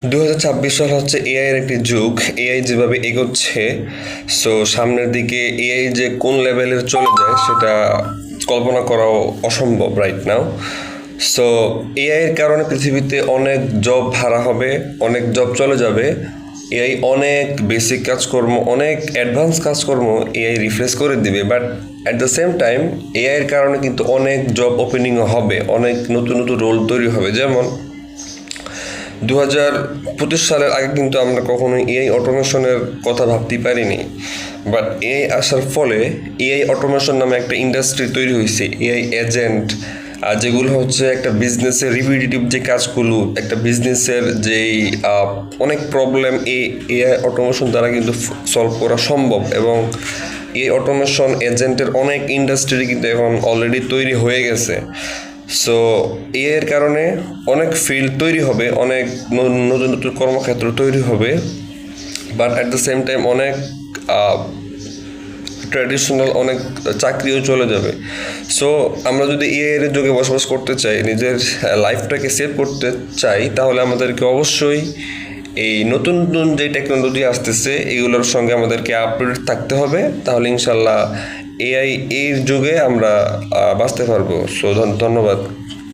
2026 সাল হচ্ছে এআই এর একটি যুগ। এআই যেভাবে এগোচ্ছে, সো সামনের দিকে এআই যে কোন লেভেলের চলে যায় সেটা কল্পনা করাও অসম্ভব রাইট নাও। সো এআই এর কারণে পৃথিবীতে অনেক জব হারা হবে, অনেক জব চলে যাবে। এআই অনেক বেসিক কাজকর্ম, অনেক অ্যাডভান্স কাজকর্ম এআই রিপ্লেস করে দিবে, but at the same time AI এর কারণে কিন্তু অনেক জব ওপেনিংও হবে, অনেক নতুন নতুন রোল তৈরি হবে। যেমন 2025 সালের আগে কিন্তু আমরা কখনোই এআই অটোমেশনের কথা ভাবতেই পারিনি, বাট এআই আসার ফলে এআই অটোমেশন নামে একটা ইন্ডাস্ট্রি তৈরি হয়েছে। এআই এজেন্ট যেগুলো হচ্ছে একটা বিজনেসের রিপিটেটিভ যে কাজগুলো, একটা বিজনেসের যেই অনেক প্রবলেম এই এআই অটোমেশন দ্বারা কিন্তু সলভ করা সম্ভব। এবং এই অটোমেশন এজেন্টের অনেক ইন্ডাস্ট্রি কিন্তু এখন অলরেডি তৈরি হয়ে গেছে। সো এর কারণে অনেক ফিল্ড তৈরি হবে, অনেক নতুন নতুন কর্মক্ষেত্র তৈরি হবে, but at the same time অনেক ট্র্যাডিশনাল অনেক চাকরিও চলে যাবে। সো আমরা যদি এআই এর যুগে বসবাস করতে চাই, নিজের লাইফটাকে সেভ করতে চাই, তাহলে আমাদেরকে অবশ্যই এই নতুন নতুন যে টেকনোলজি আসতেছে এগুলোর সঙ্গে আমাদেরকে আপডেট থাকতে হবে। তাহলে ইনশাল্লাহ এআই এর যুগে আমরা বাঁচতে পারবো। সো ধন্যবাদ।